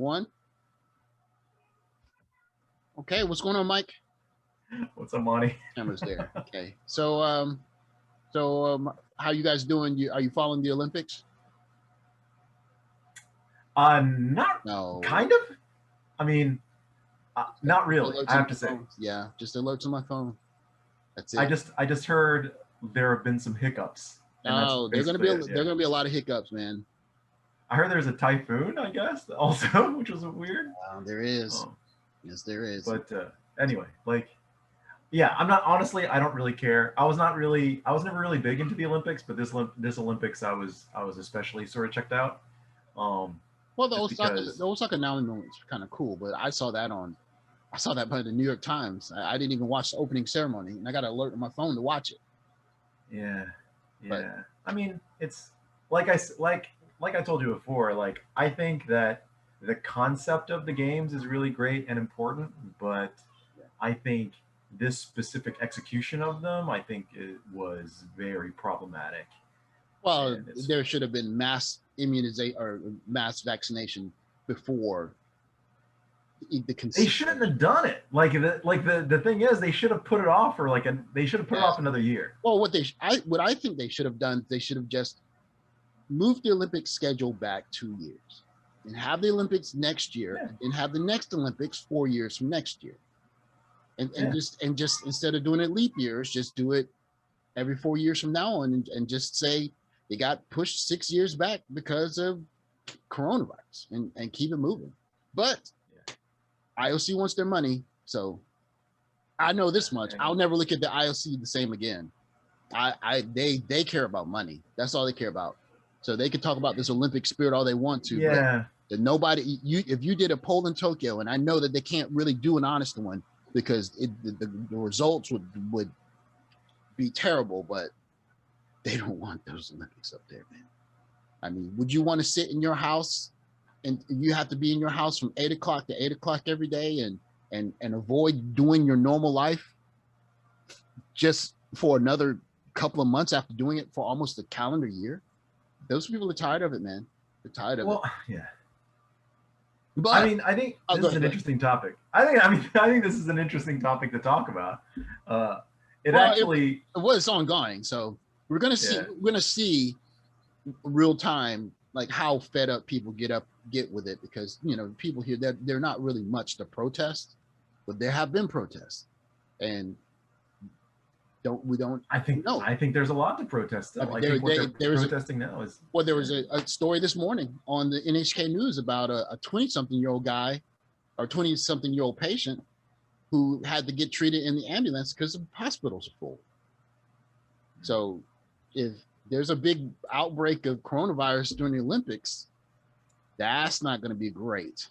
one. Okay, what's going on, Mike? What's up, Monty? Camera's there. Okay, so how you guys doing? Are you following the Olympics? Not No. kind of. I mean, not really. I have to say. Yeah, just alerts on my phone. That's it. I just heard there have been some hiccups. Oh, they're gonna be a lot of hiccups, man. I heard there's a typhoon, I guess, also, which was weird. There is. Yes, there is. But anyway, like, yeah, I'm not, honestly, I don't really care. I was never really big into the Olympics, but this Olympics, I was especially sort of checked out. Well, the Osaka now is kind of cool, but I saw that by the New York Times. I didn't even watch the opening ceremony, and I got an alert on my phone to watch it. Yeah. But, I mean, it's like I told you before. Like, I think that the concept of the games is really great and important, but I think this specific execution of them, I think it was very problematic. Well, there should have been mass immunization or mass vaccination before they shouldn't have done it. The thing is, they should have put it off for they should have put it off another year. Well, what I think they should have done, they should have just moved the Olympic schedule back 2 years and have the Olympics next year and have the next Olympics 4 years from next year. And just instead of doing it leap years, just do it every 4 years from now on and just say they got pushed 6 years back because of coronavirus and keep it moving. But IOC wants their money, so I know this much. I'll never look at the IOC the same again. They care about money. That's all they care about. So they can talk about this Olympic spirit all they want to. Yeah. But nobody, if you did a poll in Tokyo, and I know that they can't really do an honest one because the results would be terrible, but they don't want those Olympics up there, man. I mean, would you want to sit in your house and you have to be in your house from 8 o'clock to 8 o'clock every day and avoid doing your normal life just for another couple of months after doing it for almost a calendar year? Those people are tired of it, man. They're tired of it. Well, yeah. But I mean, I think this is an interesting topic. I think this is an interesting topic to talk about. It's ongoing, so we're gonna see real time like how fed up people get with it, because people here they're not really much to protest, but there have been protests, and I think there's a lot to protest still. I think what they're protesting now is there was a story this morning on the NHK News about a 20-something-year-old guy or 20-something-year-old patient who had to get treated in the ambulance because the hospitals are full. So if there's a big outbreak of coronavirus during the Olympics, that's not going to be great.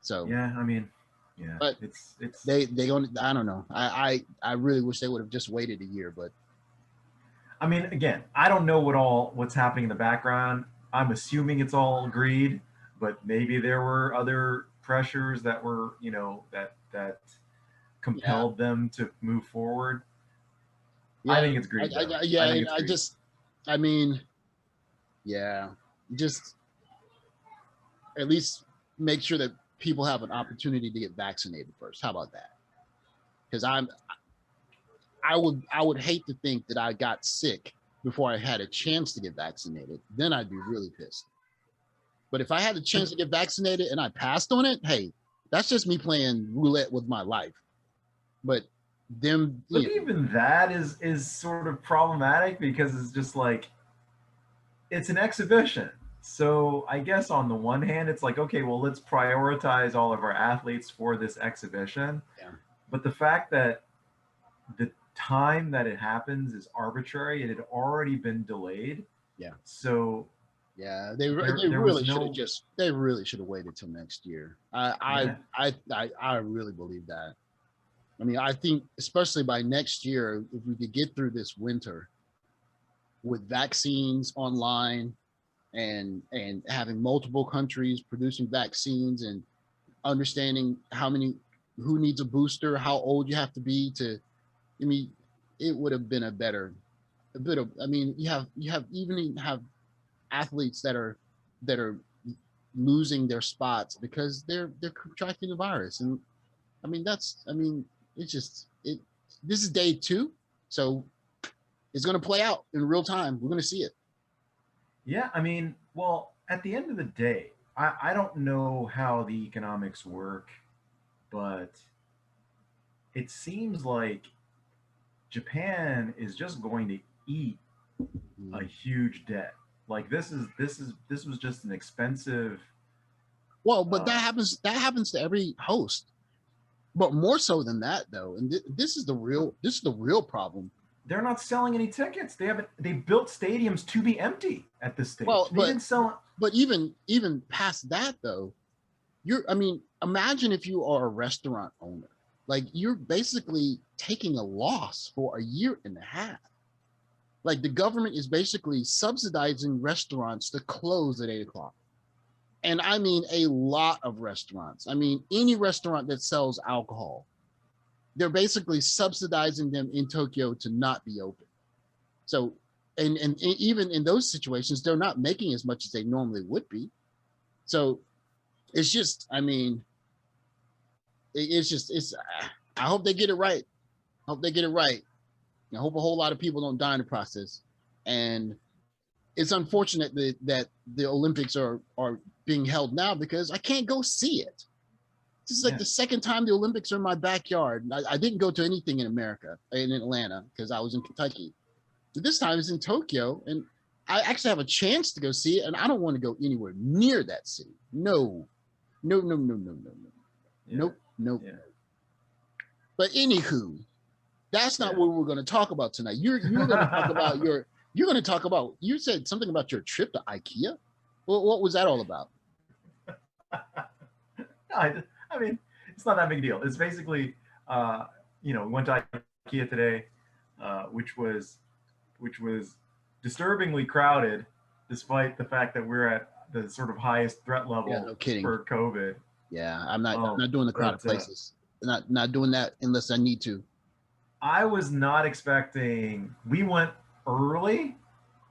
So yeah, I mean. Yeah, but it's they don't. I don't know. I really wish they would have just waited a year. But I mean, again, I don't know what's happening in the background. I'm assuming it's all greed, but maybe there were other pressures that were that compelled them to move forward. Yeah, I think it's greed. Just at least make sure that people have an opportunity to get vaccinated first. How about that? Because I would hate to think that I got sick before I had a chance to get vaccinated. Then I'd be really pissed. But if I had a chance to get vaccinated and I passed on it, hey, that's just me playing roulette with my life. But even that is sort of problematic, because it's just like, it's an exhibition. So I guess on the one hand, it's like, okay, well, let's prioritize all of our athletes for this exhibition. Yeah. But the fact that the time that it happens is arbitrary, it had already been delayed. Yeah. So yeah, they really should have waited till next year. I really believe that. I mean, I think especially by next year, if we could get through this winter with vaccines online, and having multiple countries producing vaccines and understanding who needs a booster, how old you have to be to, I mean, it would have been you have athletes that are losing their spots because they're contracting the virus. And I mean, it's just it. This is day 2, so it's going to play out in real time. We're going to see it. Yeah, I mean, well, at the end of the day, I don't know how the economics work, but it seems like Japan is just going to eat a huge debt. Like this was just an expensive. Well, but that happens to every host. But more so than that, though, and this is the real problem. They're not selling any tickets. They built stadiums to be empty at this stage. Well, They didn't sell. but even past that, though, I mean, imagine if you are a restaurant owner, like you're basically taking a loss for a year and a half. Like the government is basically subsidizing restaurants to close at 8 o'clock. And I mean a lot of restaurants. I mean, any restaurant that sells alcohol, they're basically subsidizing them in Tokyo to not be open. So, and even in those situations, they're not making as much as they normally would be. So it's just, I mean, it's, I hope they get it right. I hope they get it right. I hope a whole lot of people don't die in the process. And it's unfortunate that the Olympics are being held now because I can't go see it. This is like the second time the Olympics are in my backyard. I didn't go to anything in America, in Atlanta, because I was in Kentucky. But this time it's in Tokyo, and I actually have a chance to go see it, and I don't want to go anywhere near that city. No. Yeah. Nope. Yeah. But anywho, that's not what we're going to talk about tonight. You're going to talk about you said something about your trip to IKEA. Well, what was that all about? I mean, it's not that big a deal. It's basically, we went to IKEA today, which was disturbingly crowded, despite the fact that we're at the sort of highest threat level for COVID. Yeah, I'm not doing the crowded places. Not doing that unless I need to. I was not expecting. We went early,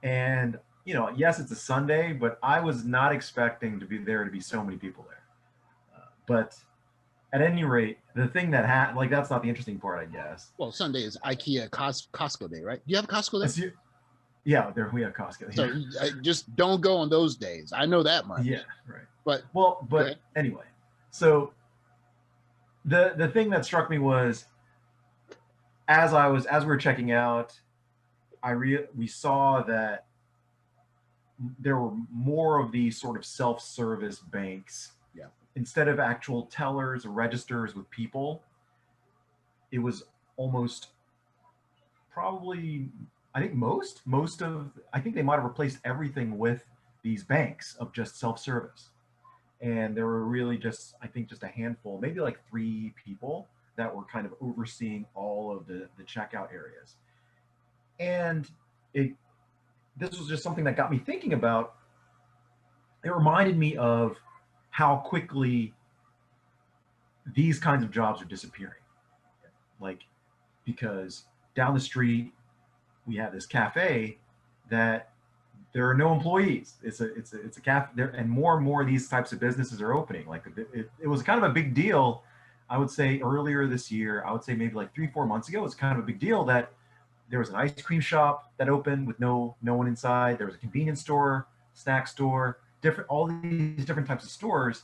and yes, it's a Sunday, but I was not expecting to be so many people there. But at any rate, the thing that that's not the interesting part, I guess. Well, Sunday is IKEA Costco day, right? Do you have Costco there? Yeah, we have Costco. So just don't go on those days. I know that much. Yeah, right. But anyway, so the thing that struck me was as we were checking out, we saw that there were more of these sort of self-service banks. Yeah. Instead of actual tellers or registers with people, it was almost probably, I think I think they might have replaced everything with these banks of just self-service. And there were really just a handful, maybe like 3 people that were kind of overseeing all of the checkout areas. And this was just something that got me thinking about. It reminded me of how quickly these kinds of jobs are disappearing. Like, because down the street, we have this cafe that there are no employees. It's a cafe there, and more of these types of businesses are opening. Like it was kind of a big deal. I would say earlier this year, I would say maybe like 3-4 months ago, it's kind of a big deal that there was an ice cream shop that opened with no one inside. There was a convenience store, snack store, all these different types of stores.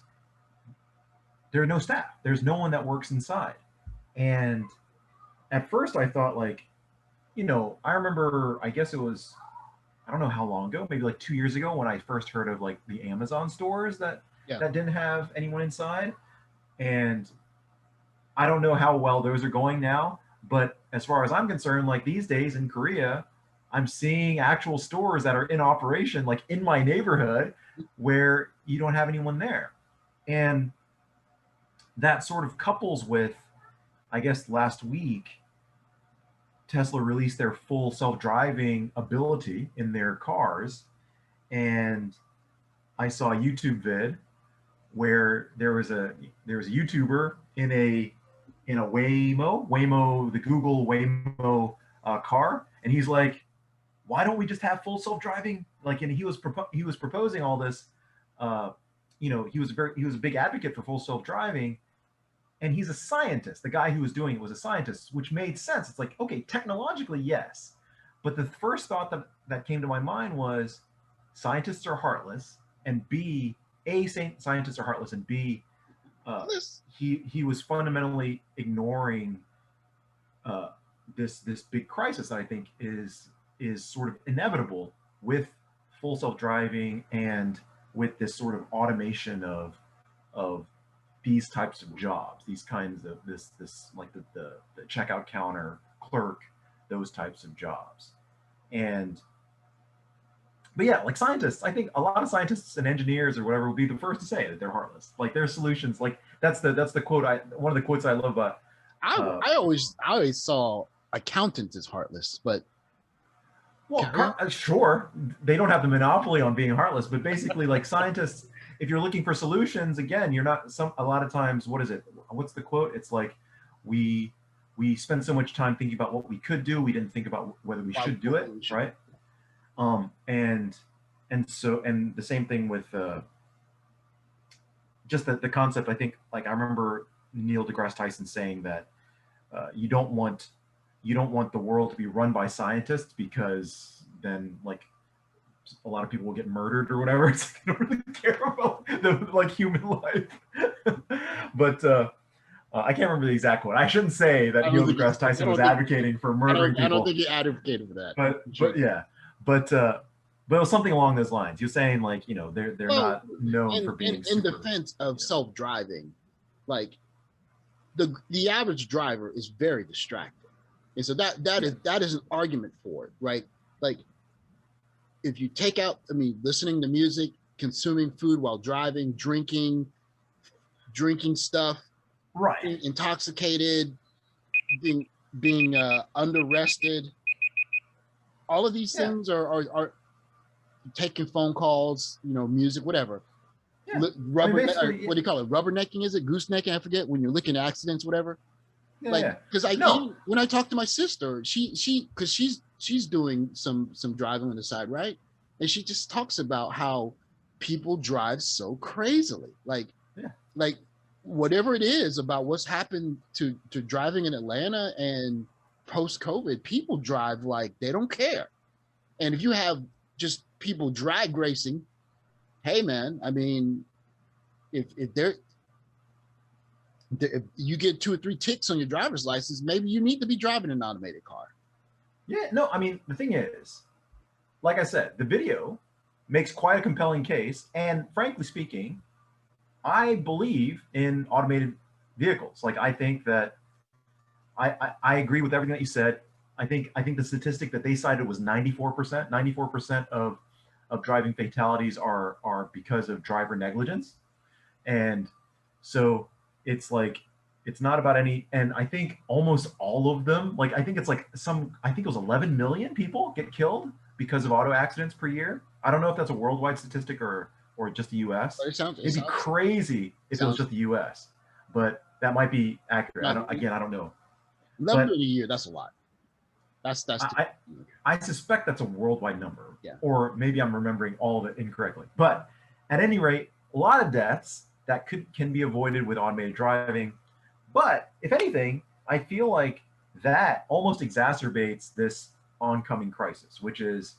There are no staff. There's no one that works inside. And at first I thought I remember, I guess it was, I don't know how long ago, maybe like 2 years ago when I first heard of like the Amazon stores that didn't have anyone inside. And I don't know how well those are going now, but as far as I'm concerned, like these days in Korea, I'm seeing actual stores that are in operation, like in my neighborhood, where you don't have anyone there. And that sort of couples with, I guess last week, Tesla released their full self-driving ability in their cars. And I saw a YouTube vid where there was a YouTuber in a Waymo, the Google Waymo car, and he's like, why don't we just have full self-driving? Like, and he was proposing all this he was a big advocate for full self-driving, and he's a scientist. The guy who was doing it was a scientist, which made sense. It's like, okay, technologically, yes. But the first thought that came to my mind was scientists are heartless, and B, scientists are heartless, and B, he was fundamentally ignoring this big crisis that I think is sort of inevitable with full self-driving and with this sort of automation of these types of jobs, these kinds of this like the checkout counter clerk, those types of jobs. But yeah, like scientists, I think a lot of scientists and engineers or whatever will be the first to say that they're heartless. Like their solutions, like that's the quote one of the quotes I love. I always saw accountants as heartless, but well, sure, they don't have the monopoly on being heartless, but basically, like scientists, if you're looking for solutions, again, you're not a lot of times. What is it? What's the quote? It's like we spend so much time thinking about what we could do, we didn't think about whether we should do it, right? And the same thing with just the concept. I think, like, I remember Neil deGrasse Tyson saying that you don't want the world to be run by scientists, because then, like, a lot of people will get murdered or whatever. It's like, I don't really care about the human life. But I can't remember the exact quote. I shouldn't say that Neil deGrasse Tyson was advocating for murdering people. I don't think he advocated for that. But yeah, but it was something along those lines. You're saying, like, they're not known for being in defense of self-driving, like the average driver is very distracted, and so that is an argument for it, right? Like, if you take out, listening to music, consuming food while driving, drinking stuff, right, being intoxicated, being under rested, all of these things are taking phone calls, music, whatever. Yeah. What do you call it? Rubbernecking, is it? Goosenecking? I forget, when you're looking at accidents, whatever. Yeah, because when I talk to my sister, because she's doing some driving on the side, right? And she just talks about how people drive so crazily, like whatever it is about what's happened to driving in Atlanta and post-COVID, people drive like they don't care. And if you have just people drag racing, hey man, if you get 2 or 3 ticks on your driver's license, maybe you need to be driving an automated car. Yeah, no, the thing is, like I said, the video makes quite a compelling case, and frankly speaking, I believe in automated vehicles. Like, I think that I agree with everything that you said. I think the statistic that they cited was 94%. 94% of driving fatalities are because of driver negligence. And so it's like, it's not about any, and I think almost all of them, like, I think it was 11 million people get killed because of auto accidents per year. I don't know if that's a worldwide statistic or just the US. It'd be crazy if it was just the US, but that might be accurate. I don't know. 11 million a year, that's a lot. I suspect that's a worldwide number. Yeah. Or maybe I'm remembering all of it incorrectly. But at any rate, a lot of deaths that can be avoided with automated driving. But if anything, I feel like that almost exacerbates this oncoming crisis, which is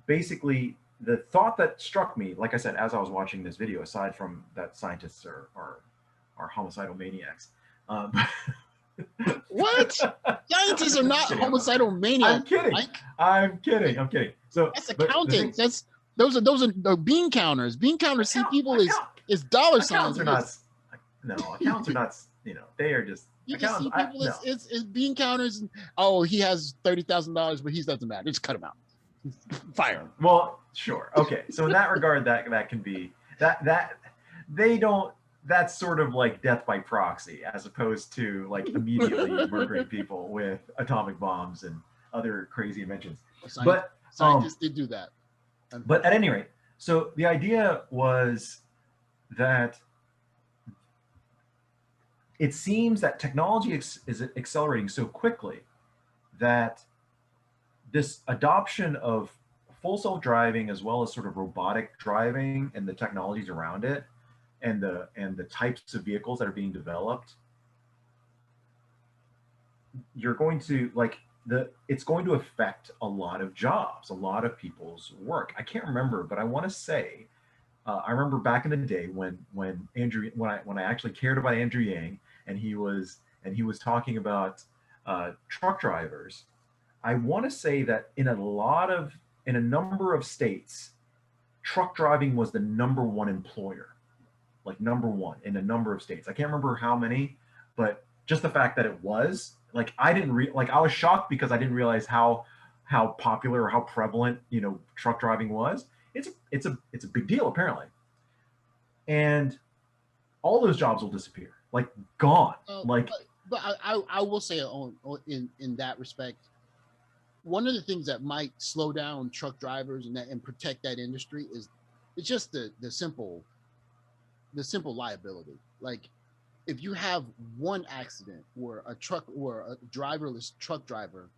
basically the thought that struck me, like I said, as I was watching this video, aside from that scientists are homicidal maniacs. What? Scientists are not homicidal maniacs. I'm kidding. So that's accountants. Those are bean counters. Bean counters see people as dollar signs. Accounts are not. They are just. You just see people as bean counters. And, he has $30,000, but he doesn't matter. Just cut him out. Fire him. Well, sure. Okay. So in that regard, that can be that they don't. That's sort of like death by proxy, as opposed to like immediately murdering people with atomic bombs and other crazy inventions. But scientists did do that. But at any rate, so the idea was that it seems that technology is accelerating so quickly that this adoption of full self-driving, as well as sort of robotic driving and the technologies around it, the types of vehicles that are being developed, you're going to like it's going to affect a lot of jobs, a lot of people's work. I can't remember, but I want to say I remember back in the day when I actually cared about Andrew Yang, and he was talking about truck drivers. I want to say that in a number of states, truck driving was the number one employer, like number one in a number of states. I can't remember how many, but just the fact that it was like I was shocked because I didn't realize how popular or how prevalent truck driving was. It's a big deal apparently, and all those jobs will disappear, like gone. But I will say in that respect, one of the things that might slow down truck drivers and protect that industry is it's just the simple liability. Like if you have one accident where a driverless truck driver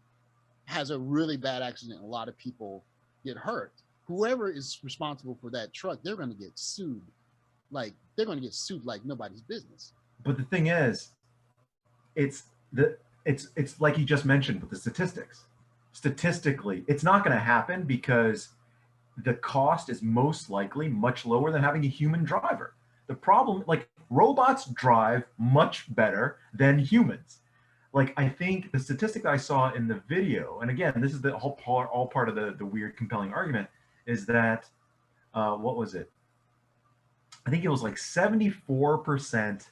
has a really bad accident, a lot of people get hurt, whoever is responsible for that truck, they're going to get sued. Like they're going to get sued like nobody's business. But the thing is, it's like you just mentioned with the statistics. Statistically, it's not going to happen because the cost is most likely much lower than having a human driver. The problem, like robots drive much better than humans. Like I think the statistic that I saw in the video, and again, this is the whole all part of the weird compelling argument, is that what was it? I think it was like 74%.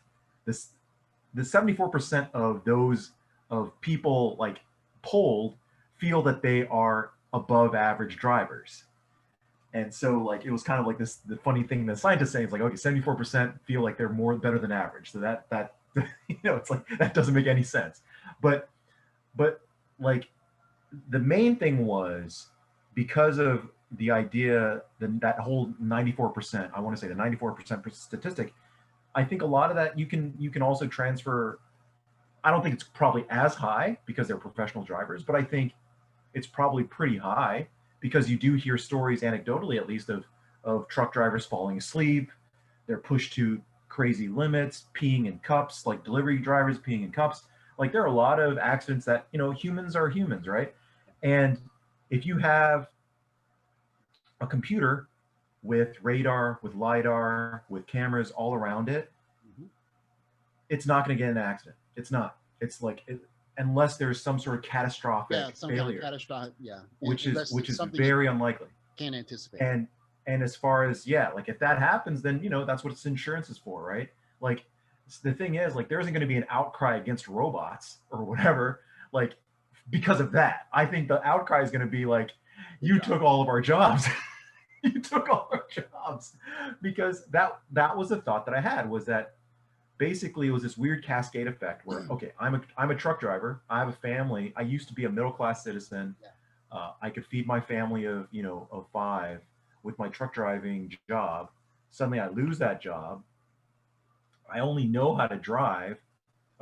The 74% of those of people like polled feel that they are above average drivers. And so like it was kind of like the funny thing the scientists say is like, okay, 74% feel like they're better than average. So that it's like that doesn't make any sense. But like the main thing was because of the idea that whole 94%, I want to say the 94% statistic, I think a lot of that you can also transfer. I don't think it's probably as high because they're professional drivers, but I think it's probably pretty high because you do hear stories anecdotally, at least, of truck drivers falling asleep. They're pushed to crazy limits, peeing in cups, like delivery drivers peeing in cups. Like there are a lot of accidents that, humans are humans, right? And if you have a computer with radar, with LiDAR, with cameras all around it, it's not going to get in an accident. It's not. It's like unless there's some sort of catastrophic failure, kind of which is very unlikely. Can't anticipate. And as far as like if that happens, then that's what insurance is for, right? Like the thing is, like there isn't going to be an outcry against robots or whatever, like because of that. I think the outcry is going to be like, you took all of our jobs. You took all our jobs, because that was the thought that I had, was that basically it was this weird cascade effect where, okay, I'm a truck driver. I have a family. I used to be a middle-class citizen. I could feed my family of 5 with my truck driving job. Suddenly I lose that job. I only know how to drive.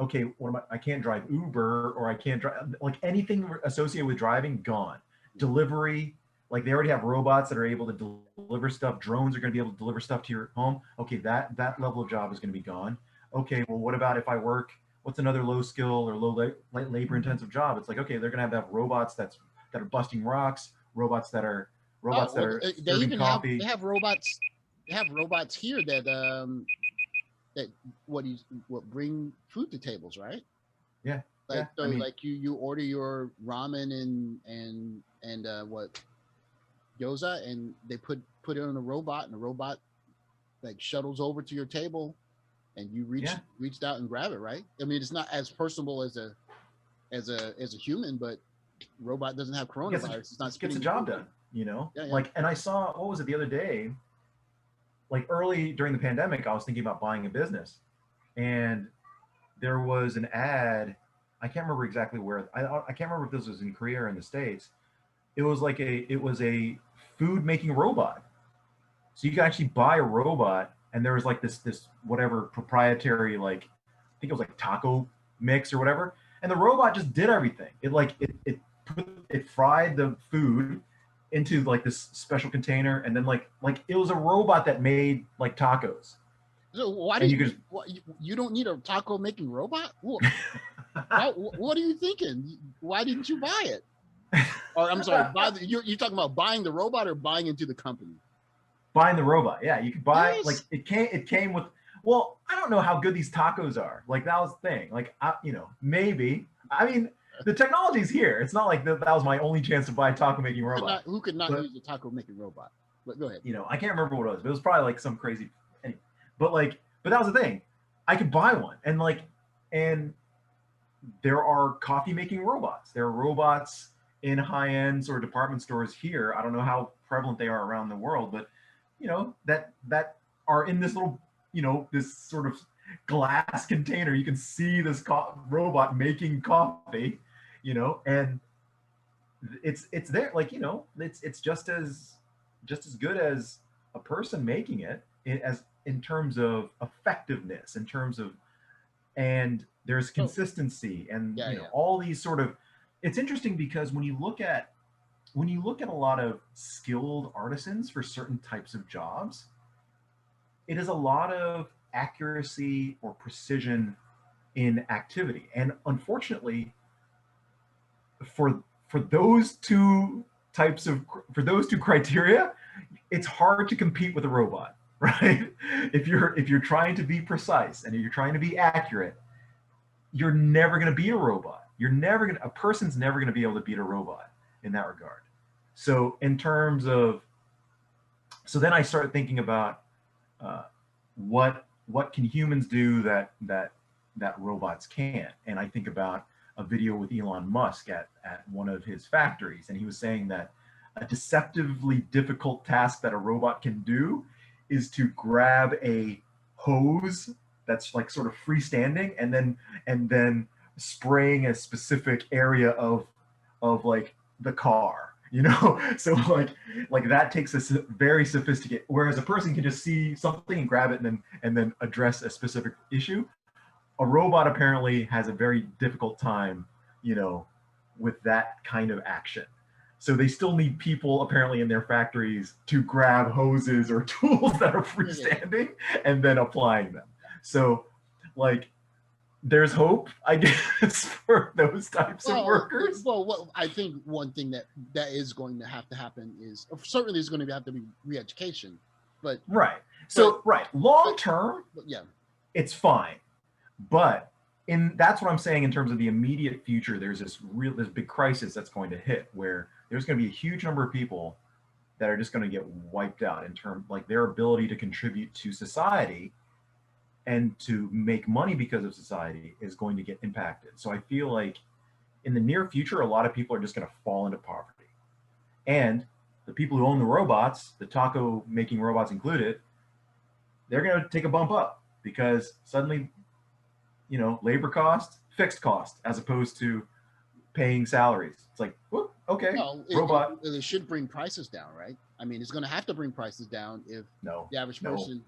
Okay, I can't drive Uber, or I can't drive, like anything associated with driving, gone. Delivery, like they already have robots that are able to deliver stuff. Drones are going to be able to deliver stuff to your home. Okay, that level of job is going to be gone. Okay, well, what about if I work? What's another low skill or low labor intensive job? It's like, okay, they're going to have robots that are busting rocks, robots that are serving coffee. They have robots. They have robots here that bring food to tables, right? Yeah. Like you order your ramen and what gyoza, and they put it on a robot, and the robot like shuttles over to your table, and you reached out and grab it, right? I mean, it's not as personable as a human, but robot doesn't have coronavirus. It's not gets the job done, Like, and I saw, what was it the other day? Like early during the pandemic, I was thinking about buying a business, and there was an ad. I can't remember exactly where. I can't remember if this was in Korea or in the States. It was a food making robot. So you could actually buy a robot, and there was like this whatever proprietary, like I think it was like taco mix or whatever, and the robot just did everything. It fried the food into like this special container, and then like it was a robot that made like tacos. So why do And you, you could you don't need a taco making robot? What are you thinking? Why didn't you buy it? Or I'm sorry, you're talking about buying the robot or buying into the company? buying the robot. Yeah, you could buy like Yes. it came with. Well, I don't know how good these tacos are. Like that was the thing. Like maybe. I mean, the technology's here. It's not like that was my only chance to buy a taco making robot. Who could not But use a taco making robot? But go ahead. I can't remember what it was, but it was probably like some crazy. Anyway, but that was the thing. I could buy one, and there are coffee making robots. There are robots in high ends or department stores here. I don't know how prevalent they are around the world, but that are in this little, this sort of glass container. You can see this robot making coffee, and it's there. Like, it's just as good as a person making it, as in terms of effectiveness, in terms of, and there's Oh, consistency, and yeah, yeah. all these sort of. It's interesting because when you look at a lot of skilled artisans for certain types of jobs, it is a lot of accuracy or precision in activity. And unfortunately, for those two for those two criteria, it's hard to compete with a robot, right? If you're trying to be precise and you're trying to be accurate, you're never going to beat a robot. A person's never going to be able to beat a robot in that regard. So then I started thinking about uh, what can humans do that robots can't. And I think about a video with Elon Musk at one of his factories, and he was saying that a deceptively difficult task that a robot can do is to grab a hose that's like sort of freestanding, and then spraying a specific area of like the car, so like that takes a very sophisticated, whereas a person can just see something and grab it and then address a specific issue. A robot apparently has a very difficult time, with that kind of action. So they still need people apparently in their factories to grab hoses or tools that are Yeah. freestanding and then applying them. So, like, there's hope, I guess, for those types of workers. Well, I think one thing that is going to have to happen is, certainly there's going to have to be re-education, but Right. but So, right, long term, yeah, it's fine. But that's what I'm saying in terms of the immediate future. There's this big crisis that's going to hit where there's going to be a huge number of people that are just going to get wiped out in terms, like, their ability to contribute to society and to make money because of society is going to get impacted. So I feel like in the near future, a lot of people are just going to fall into poverty. And the people who own the robots, the taco making robots included, they're going to take a bump up because suddenly, labor cost, fixed cost, as opposed to paying salaries. It's like, whoop, okay, well, robot. it should bring prices down, right? I mean, it's going to have to bring prices down if No, the average no. person.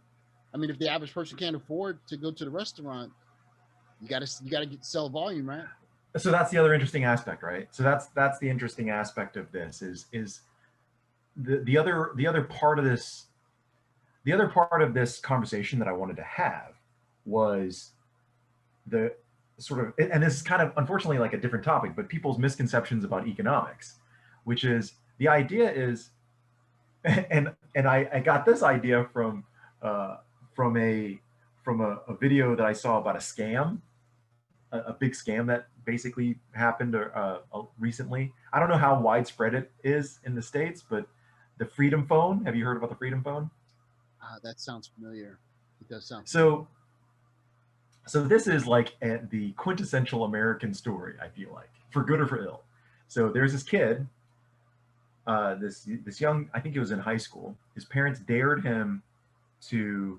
I mean, if the average person can't afford to go to the restaurant, you got to sell volume, right? So that's the other interesting aspect, right? So that's the interesting aspect of this is the other part of this, conversation that I wanted to have was the sort of, and this is kind of unfortunately like a different topic, but people's misconceptions about economics, which is the idea is, and I got this idea uh, from a video that I saw about a scam, a big scam that basically happened recently. I don't know how widespread it is in the States, but the Freedom Phone. Have you heard about the Freedom Phone? That sounds familiar. It does sound familiar. So this is like the quintessential American story, I feel like, for good or for ill. So there's this kid, this young, I think he was in high school. His parents dared him to,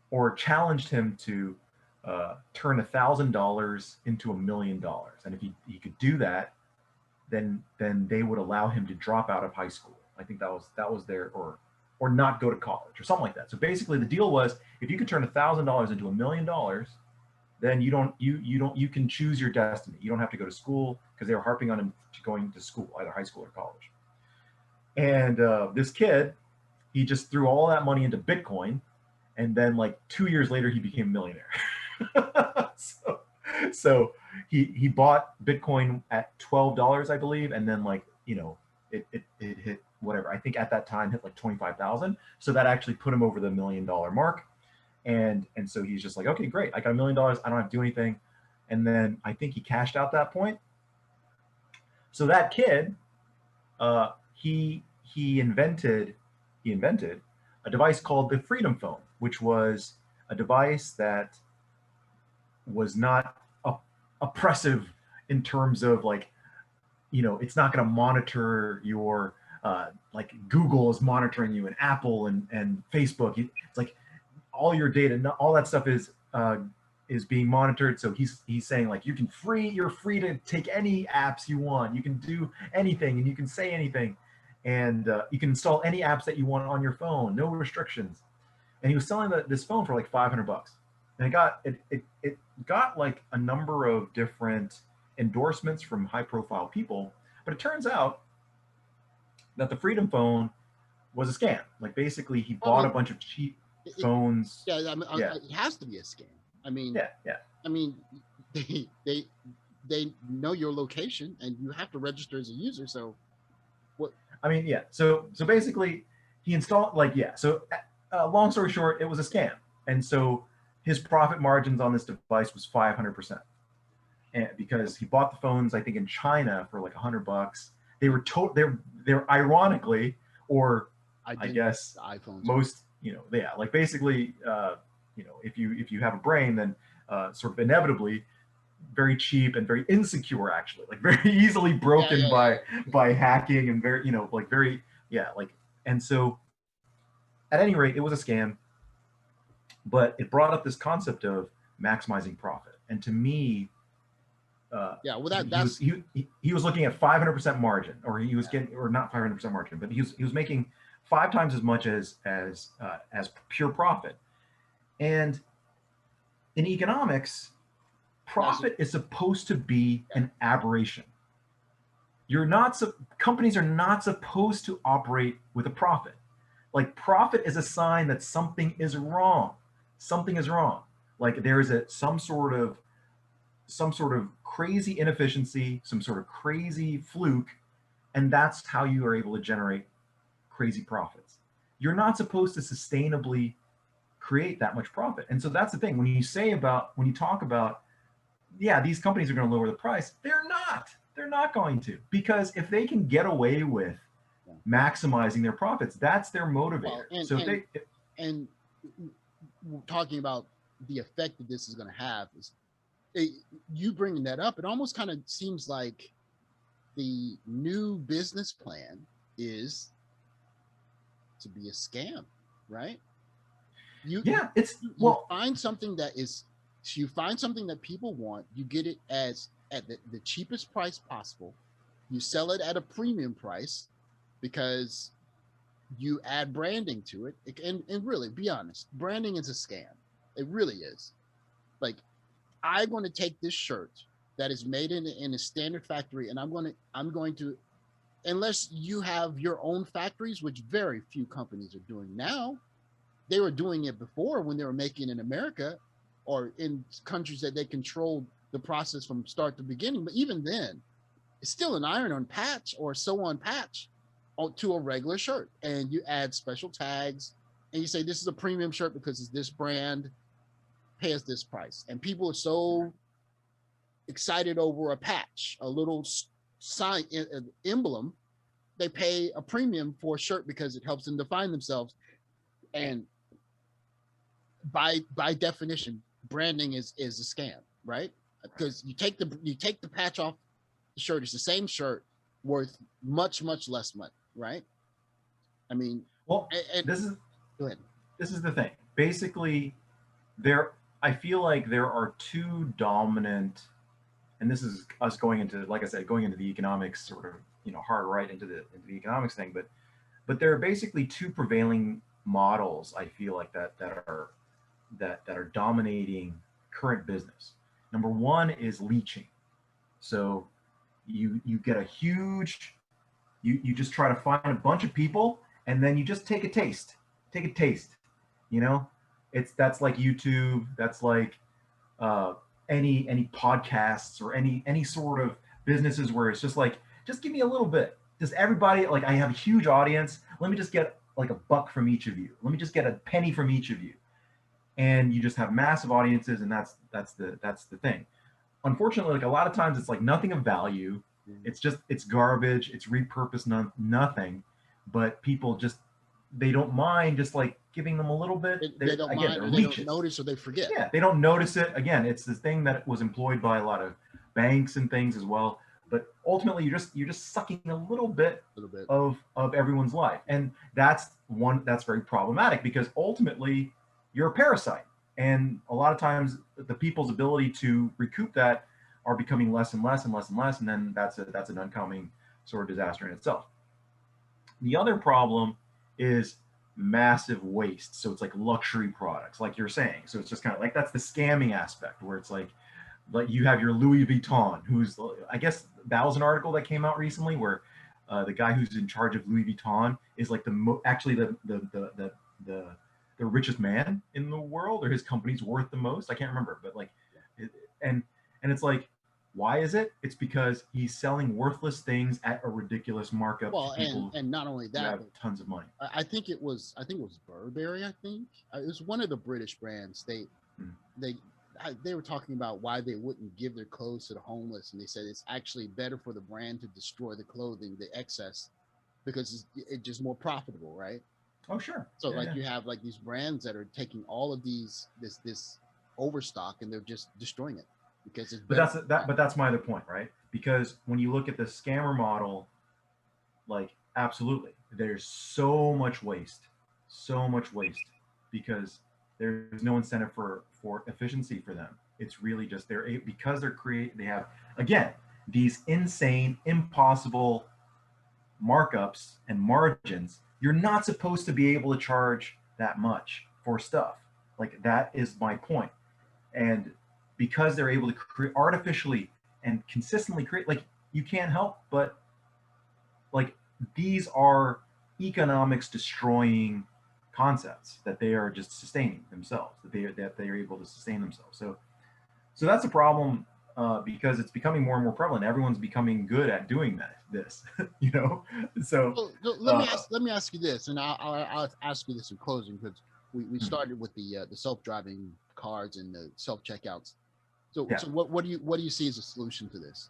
or challenged him to, turn $1,000 into $1,000,000, and if he could do that, then they would allow him to drop out of high school. I think that was their, or not go to college or something like that. So basically, the deal was if you could turn $1,000 into $1,000,000, then you can choose your destiny. You don't have to go to school, because they were harping on him to going to school, either high school or college. And this kid, he just threw all that money into Bitcoin, and then like 2 years later he became a millionaire. so so he bought Bitcoin at $12, I believe, and then like it hit whatever. I think at that time hit like 25,000. So that actually put him over the $1 million mark. And so he's just like, okay, great, I got $1 million. I don't have to do anything. And then I think he cashed out that point. So that kid, he invented a device called the Freedom Phone, which was a device that was not oppressive in terms of like, it's not going to monitor your like Google is monitoring you, and Apple and Facebook. It's like all your data, all that stuff is being monitored. So he's saying like you're free to take any apps you want. You can do anything, and you can say anything, and you can install any apps that you want on your phone, no restrictions. And he was selling this phone for like $500, and it got like a number of different endorsements from high profile people. But it turns out that the Freedom Phone was a scam. Like basically he bought a bunch of cheap phones. Yeah, I mean, it has to be a scam. I mean, yeah. I mean, they know your location, and you have to register as a user. So, what? I mean, yeah. So basically, he installed So, long story short, it was a scam, and so his profit margins on this device was 500%, and because he bought the phones, I think in China for like $100. They were they're ironically, or I guess iPhones. Most, like basically, if you have a brain, then sort of inevitably very cheap and very insecure, actually, like very easily broken by hacking, and very, like very, and so at any rate, it was a scam, but it brought up this concept of maximizing profit. And to me, he was looking at 500% margin, or he was getting, or not 500% margin, but he was making 5 times as much as pure profit. And in economics, profit is supposed to be an aberration. Companies are not supposed to operate with a profit. Like, profit is a sign that something is wrong. Something is wrong. Like there is some sort of crazy inefficiency, some sort of crazy fluke, and that's how you are able to generate crazy profits. You're not supposed to sustainably create that much profit. And so that's the thing. When you talk about, these companies are going to lower the price, they're not going to, because if they can get away with maximizing their profits, that's their motivator. And talking about the effect that this is going to have is, you bringing that up, it almost kind of seems like the new business plan is to be a scam, right? You find something that people want, you get it at the cheapest price possible, you sell it at a premium price because you add branding to it. And really, be honest, branding is a scam. It really is. Like, I'm going to take this shirt that is made in a standard factory, and I'm going to, unless you have your own factories, which very few companies are doing now. They were doing it before when they were making in America or in countries that they controlled the process from start to beginning. But even then, it's still an iron-on patch or sew-on patch to a regular shirt, and you add special tags, and you say this is a premium shirt because it's this brand, pay us this price. And people are so excited over a patch, a little sign, emblem, they pay a premium for a shirt because it helps them define themselves. And by definition, branding is a scam, right? Because you take the patch off the shirt, it's the same shirt worth much less money, right? I mean, well, this is the thing. Basically, I feel like there are two dominant, and this is us going into, like I said, going into the economics sort of, hard right into the economics thing, but there are basically two prevailing models, I feel like, that are dominating current business. Number one is leeching. So you get a huge, you just try to find a bunch of people, and then you just take a taste, that's like YouTube, that's like uh, any podcasts or any sort of businesses where it's just like, just give me a little bit. Just everybody, like I have a huge audience. Let me just get like a buck from each of you. Let me just get a penny from each of you. And you just have massive audiences, and that's the thing. Unfortunately, like a lot of times it's like nothing of value. It's garbage. It's repurposed nothing, but people just, they don't mind just like giving them a little bit. They don't Again, mind, they're or they don't leeches. notice, or they forget. Yeah, they don't notice it. Again, it's this thing that was employed by a lot of banks and things as well. But ultimately, you're just sucking a little bit A little bit. of everyone's life, and that's very problematic because ultimately you're a parasite, and a lot of times the people's ability to recoup that are becoming less and less and less and less, and then that's an oncoming sort of disaster in itself. The other problem is massive waste. So it's like luxury products, like you're saying. So it's just kind of like, that's the scamming aspect where it's like you have your Louis Vuitton, who's, I guess that was an article that came out recently where the guy who's in charge of Louis Vuitton is like actually the richest man in the world, or his company's worth the most. I can't remember, but like, and and it's like, why is it? It's because he's selling worthless things at a ridiculous markup to Well, people and not only who that, have but tons of money. I think it was Burberry. I think it was one of the British brands. Mm. They they were talking about why they wouldn't give their clothes to the homeless, and they said it's actually better for the brand to destroy the clothing, the excess, because it's just more profitable, right? Oh, sure. So Yeah, like yeah. you have like these brands that are taking all of this overstock, and they're just destroying it because it's But better. that's my other point, right? Because when you look at the scammer model, like absolutely, there's so much waste, because there's no incentive for efficiency for them. It's really just because they have, again, these insane, impossible markups and margins. You're not supposed to be able to charge that much for stuff. Like that is my point. And because they're able to create artificially and consistently create, like, you can't help but like, these are economics destroying concepts that they are just sustaining themselves, that they are able to sustain themselves. So that's a problem, because it's becoming more and more prevalent. Everyone's becoming good at doing this, you know. So Well, uh, let me ask you this, and I'll ask you this in closing, because we hmm, started with the self driving cars and the self checkouts. So yeah. so what do you see as a solution to this?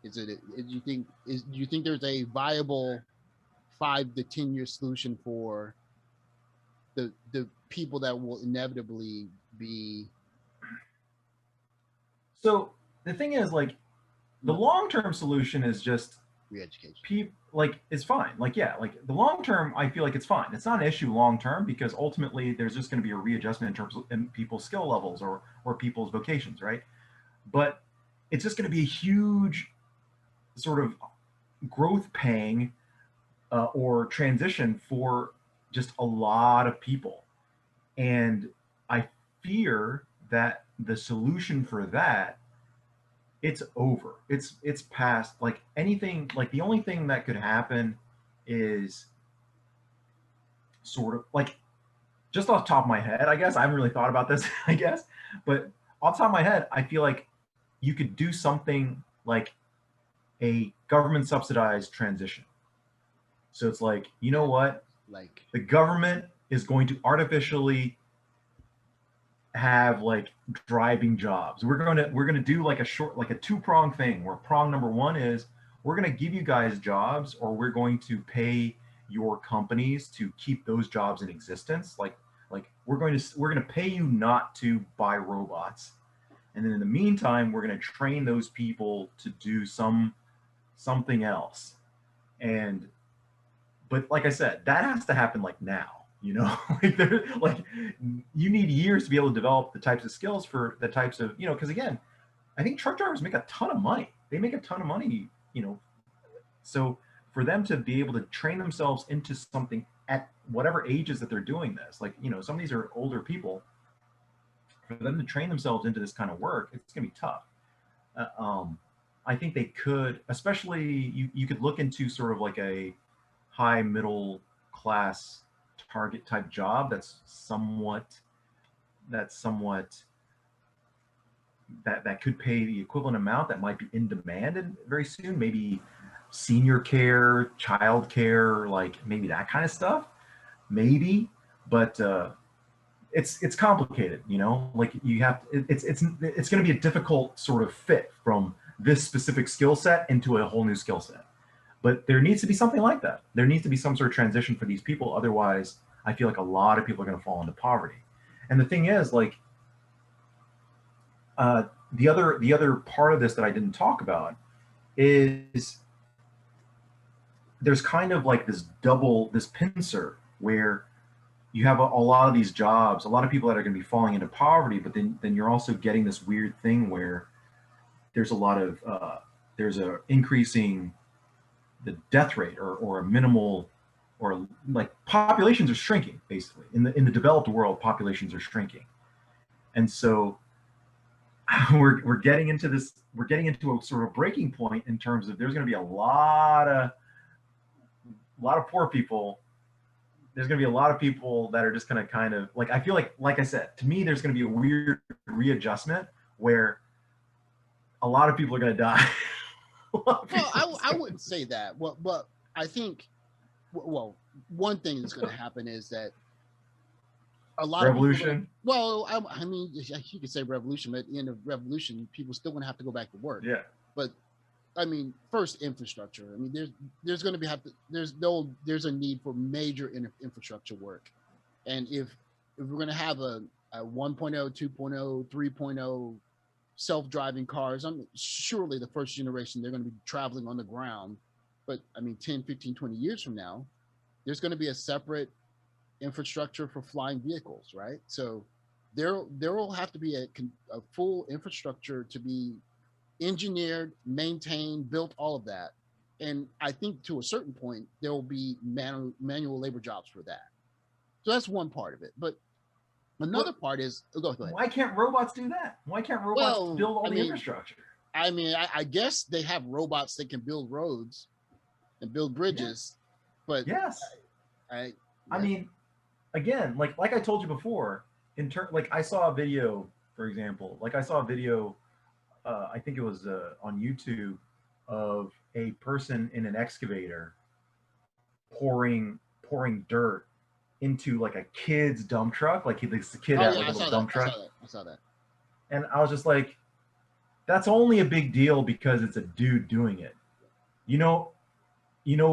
Do you think there's a viable 5 to 10 year solution for the people that will inevitably be So the thing is, like, the long term solution is just re-education? like, it's fine. Like, yeah, like the long term, I feel like it's fine. It's not an issue long term, because ultimately there's just going to be a readjustment in terms of in people's skill levels, or people's vocations, right? But it's just going to be a huge sort of growth pang, or transition for just a lot of people. And I fear that the solution for that, it's over. It's past, like, anything. Like, the only thing that could happen is sort of like, just off the top of my head, I guess I haven't really thought about this, I guess, but off the top of my head, I feel like you could do something like a government subsidized transition. So it's like, you know what? Like, The government is going to artificially have like driving jobs. We're going to do like a two-prong thing, where prong number one is, we're going to give you guys jobs, or we're going to pay your companies to keep those jobs in existence. Like we're going to pay you not to buy robots. And then in the meantime, we're going to train those people to do something else. And but like I said, that has to happen like now, you know. Like you need years to be able to develop the types of skills for the types of, because again, I think truck drivers make a ton of money. They make a ton of money, you know. So for them to be able to train themselves into something at whatever ages that they're doing this, like, some of these are older people, for them to train themselves into this kind of work, it's going to be tough. Uh, um, I think they could, especially, you could look into sort of like a high middle class target type job that's somewhat that's somewhat that could pay the equivalent amount that might be in demand very soon. Maybe senior care, child care, like maybe that kind of stuff. Maybe, but it's complicated, you know. Like you have it's going to be a difficult sort of fit from this specific skill set into a whole new skill set. But there needs to be something like that. There needs to be some sort of transition for these people. Otherwise, I feel like a lot of people are going to fall into poverty. And the thing is, like, the other part of this that I didn't talk about is there's kind of like this pincer where you have a lot of these jobs, a lot of people that are going to be falling into poverty, but then you're also getting this weird thing where there's a lot of there's a increasing the death rate or a minimal or like populations are shrinking basically in the developed world. Populations are shrinking, and so we're getting into a sort of breaking point in terms of there's going to be a lot of poor people. There's going to be a lot of people that are just going to kind of like, I feel like I said, to me, there's going to be a weird readjustment where a lot of people are going to die. Well, I wouldn't say that. Well, but I think, well, one thing that's going to happen is that a lot revolution. of people, well, I mean, you could say revolution, but at the end of revolution, people still going to have to go back to work. Yeah. But I mean, first infrastructure. I mean, there's going to be there's a need for major infrastructure work, and if we're going to have a 1.0, 2.0, 3.0 self-driving cars, surely the first generation they're going to be traveling on the ground. But I mean, 10, 15, 20 years from now, there's going to be a separate infrastructure for flying vehicles, right? So there will have to be a full infrastructure to be engineered, maintained, built, all of that. And I think to a certain point, there will be manual labor jobs for that. So that's one part of it. But another part is, go ahead. Why can't robots do that? Why can't robots build all the infrastructure? I mean, I guess they have robots that can build roads and build bridges, but yes. I mean, again, like I told you before, like I saw a video, for example, I think it was on YouTube of a person in an excavator pouring dirt into like a kid's dump truck. Like the kid had like a little dump truck. I saw that. And I was just like, that's only a big deal because it's a dude doing it. You know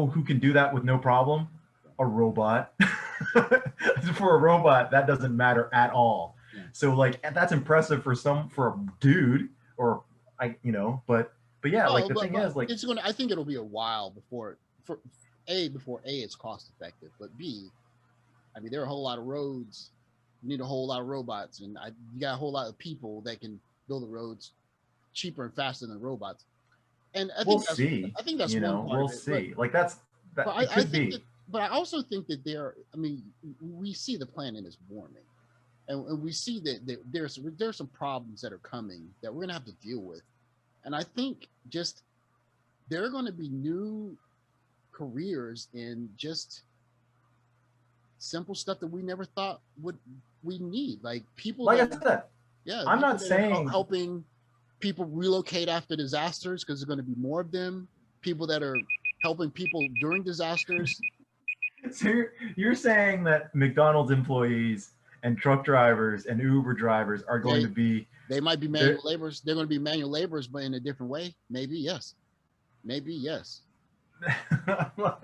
who can do that with no problem? A robot. For a robot, that doesn't matter at all. Yeah. So like that's impressive for a dude. Or but yeah, like the thing is, like it's I think it'll be a while before it's cost effective, but B, I mean, there are a whole lot of roads. You need a whole lot of robots, and you got a whole lot of people that can build the roads cheaper and faster than robots. And I think that's one part. We'll see. Like that could be. But I also think that we see the planet is warming. And we see that there's some problems that are coming that we're going to have to deal with. And I think just there are going to be new careers in just simple stuff that we never thought we need. Like people. Like I said, yeah, I'm not saying helping people relocate after disasters because there's going to be more of them. People that are helping people during disasters. So you're saying that McDonald's employees and truck drivers and Uber drivers are going to be... They might be manual laborers. They're going to be manual laborers, but in a different way. Maybe, yes. Maybe, yes.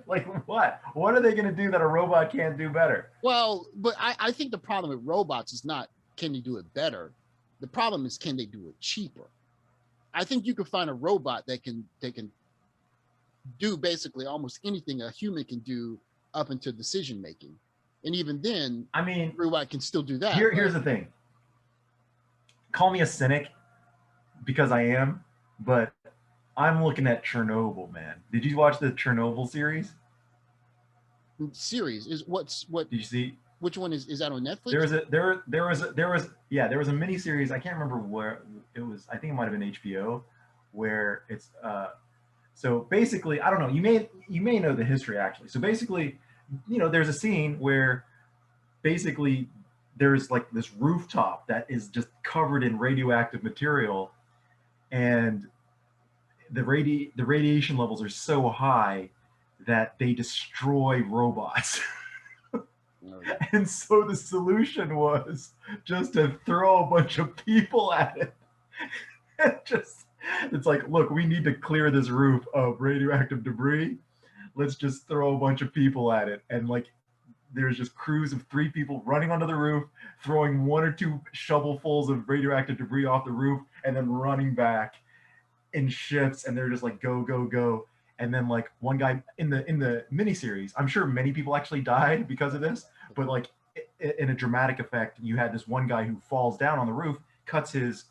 Like what? What are they going to do that a robot can't do better? Well, but I think the problem with robots is not, can you do it better? The problem is, can they do it cheaper? I think you could find a robot that can do basically almost anything a human can do up into decision making. And even then, I mean, robot can still do that. Here's the thing. Call me a cynic, because I am, but I'm looking at Chernobyl, man. Did you watch the Chernobyl series? Series is what? Did you see? Which one is that on Netflix? There was a mini series. I can't remember where it was. I think it might have been HBO, where it's so basically, I don't know. You may know the history actually. So basically, there's a scene where basically there's like this rooftop that is just covered in radioactive material, and the radiation levels are so high that they destroy robots. And so the solution was just to throw a bunch of people at it. It's like, look, we need to clear this roof of radioactive debris. Let's just throw a bunch of people at it. And like, there's just crews of 3 people running onto the roof, throwing 1 or 2 shovelfuls of radioactive debris off the roof, and then running back in shifts. And they're just like, go, go, go. And then like one guy in the miniseries, I'm sure many people actually died because of this, but like in a dramatic effect, you had this one guy who falls down on the roof, cuts his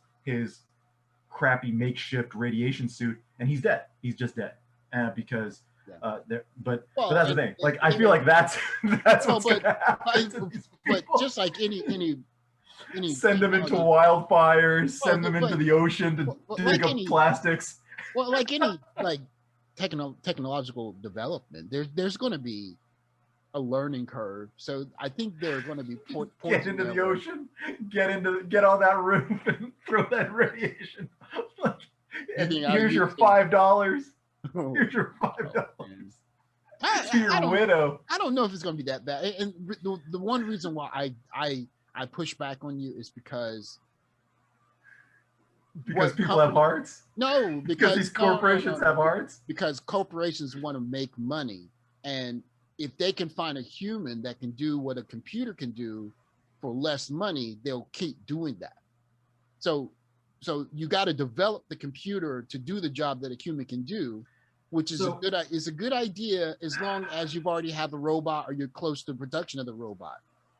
crappy makeshift radiation suit, and he's dead. He's just dead because but that's the thing. Like, I feel like that's what's gonna happen to these people. But just like any send them into wildfires, send them into the ocean to dig up plastics. Well, like any like technological development, there's going to be a learning curve. So I think there are going to be get into the ocean, get on that roof and throw that radiation. Here's your $5. Here's your $5 to your widow. I don't know if it's going to be that bad. And the one reason why I push back on you is because people have hearts? No, because these corporations have hearts? Because corporations want to make money, and if they can find a human that can do what a computer can do for less money, they'll keep doing that. So you got to develop the computer to do the job that a human can do, which is a good idea as long as you've already have a robot or you're close to production of the robot.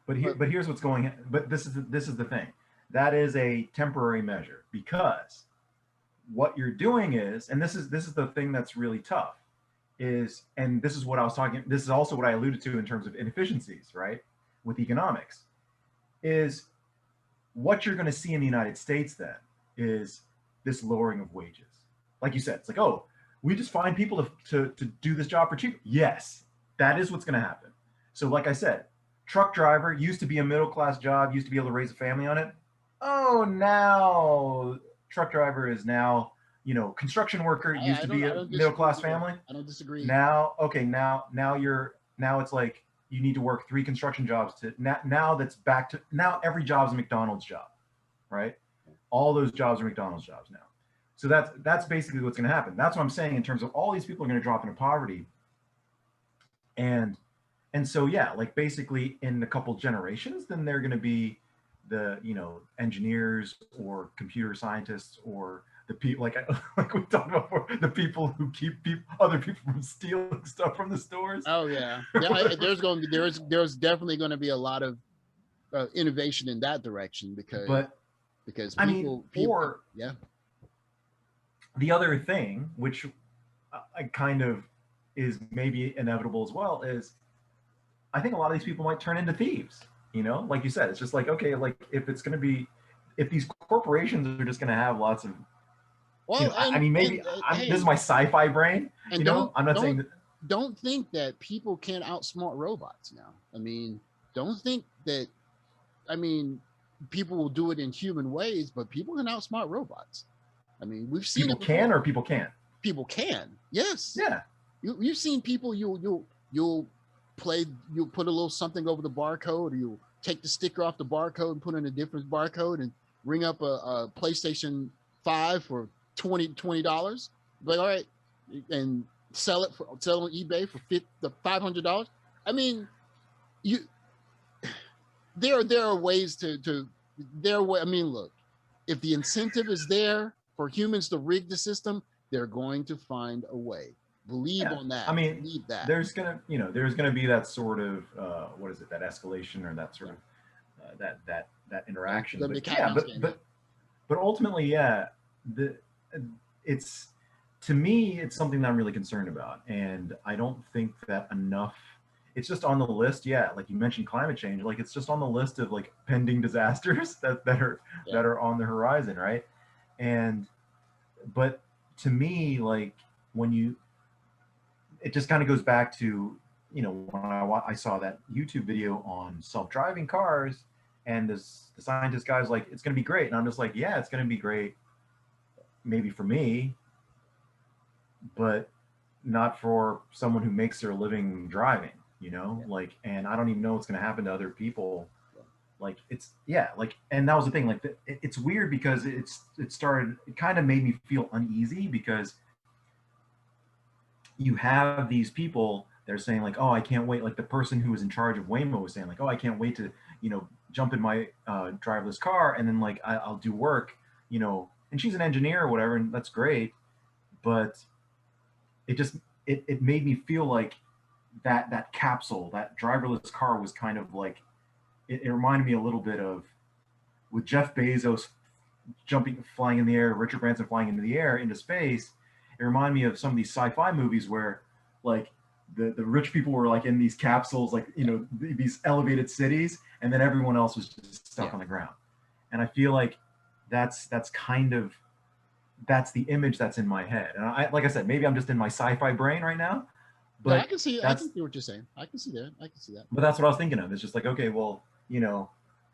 But here's what's going on. But this is the thing. That is a temporary measure, because what you're doing is, and this is the thing that's really tough, is, and this is what I was talking, this is also what I alluded to in terms of inefficiencies, right? With economics, is what you're going to see in the United States then is this lowering of wages. Like you said, it's like, oh, we just find people to do this job for cheap. Yes, that is what's going to happen. So like I said, truck driver used to be a middle-class job, used to be able to raise a family on it. Oh, now truck driver is now, construction worker used to be a middle-class family. I don't disagree. Now it's like you need to work 3 construction jobs to now that's back to, now every job's a McDonald's job, right? All those jobs are McDonald's jobs now. So that's basically what's going to happen. That's what I'm saying in terms of all these people are going to drop into poverty. And so, yeah, like basically in a couple generations, then they're going to be the, engineers or computer scientists or the people like we talked about before, the people who keep other people from stealing stuff from the stores. Oh yeah, there's definitely going to be a lot of innovation in that direction because people, yeah. The other thing, which I kind of is maybe inevitable as well, is I think a lot of these people might turn into thieves. Like you said, it's just like, okay, like if these corporations are just going to have lots of, this is my sci-fi brain. I'm not saying that. Don't think that people can't outsmart robots now. Don't think that. People will do it in human ways, but people can outsmart robots. We've seen people can or people can't. People can, yes. Yeah. You've seen people. You'll put a little something over the barcode, or you'll take the sticker off the barcode and put in a different barcode and ring up a PlayStation 5 for $20. Like, all right, and sell it on eBay for $500. There are ways to look, if the incentive is there for humans to rig the system, they're going to find a way. Believe on that. Believe that. There's gonna be that sort of that escalation or that sort of that interaction. But ultimately, yeah, it's, to me, it's something that I'm really concerned about, and I don't think that enough. It's just on the list, yeah. Like you mentioned, climate change. Like it's just on the list of like pending disasters that are on the horizon, right? But to me, like it just kind of goes back to when I saw that YouTube video on self-driving cars, And the scientist guy's like, it's going to be great. And I'm just like, yeah, it's going to be great. Maybe for me, but not for someone who makes their living driving, you know, Yeah. like, and I don't even know what's going to happen to other people. Like it's, yeah, like, and that was the thing, like it's weird because it kind of made me feel uneasy because you have these people, they're saying like, oh, I can't wait. Like the person who was in charge of Waymo was saying like, oh, I can't wait to, jump in my driverless car and then like I'll do work, and she's an engineer or whatever, and that's great. But it just, it made me feel like that capsule, that driverless car was kind of like, it reminded me a little bit of with Jeff Bezos flying in the air, Richard Branson flying into the air, into space. It reminded me of some of these sci-fi movies where, like, the rich people were like in these capsules, like these elevated cities, and then everyone else was just stuck on the ground. And I feel like that's kind of that's the image that's in my head. And like I said, maybe I'm just in my sci-fi brain right now, Yeah, I but can see. I that's can see what you're saying. I can see that. I can see that. but that's what I was thinking of. It's just like, okay, well,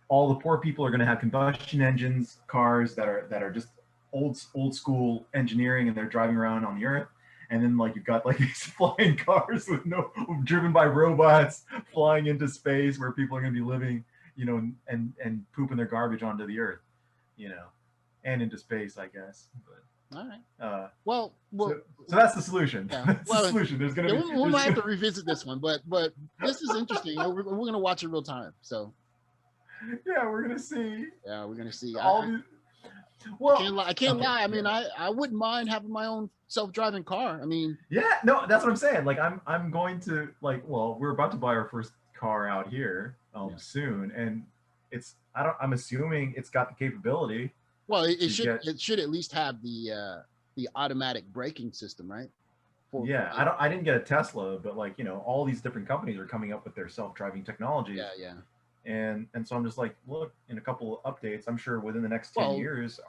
all the poor people are going to have combustion engines, cars that are just old school engineering, and they're driving around on the earth. And then like you've got like these flying cars with driven by robots flying into space where people are going to be living, and pooping their garbage onto the earth, and into space, I guess. But All right. Well, so that's the solution. yeah. That's Well, the solution. There's going to yeah, be we might have to revisit this one, but this is interesting. We're gonna watch it real time. So yeah, we're gonna see. yeah, we're gonna see. All these, well, I can't okay, lie. I mean, yeah. I wouldn't mind having my own self-driving car. I mean, Yeah, no, that's what I'm saying. Like I'm going to, like, well, we're about to buy our first car out here soon, and I'm assuming it's got the capability. Well, it should at least have the automatic braking system, right? Yeah, I didn't get a Tesla, but like, all these different companies are coming up with their self-driving technologies. Yeah, yeah. And so I'm just like, look, in a couple of updates, I'm sure within the next 10 years.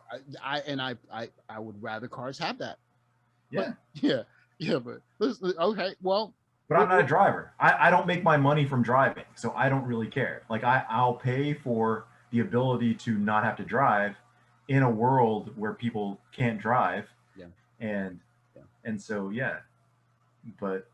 I would rather cars have that. Yeah. But, yeah. But okay, well. But I'm not a driver. I don't make my money from driving, so I don't really care. Like I'll pay for the ability to not have to drive in a world where people can't drive. Yeah. And so yeah. But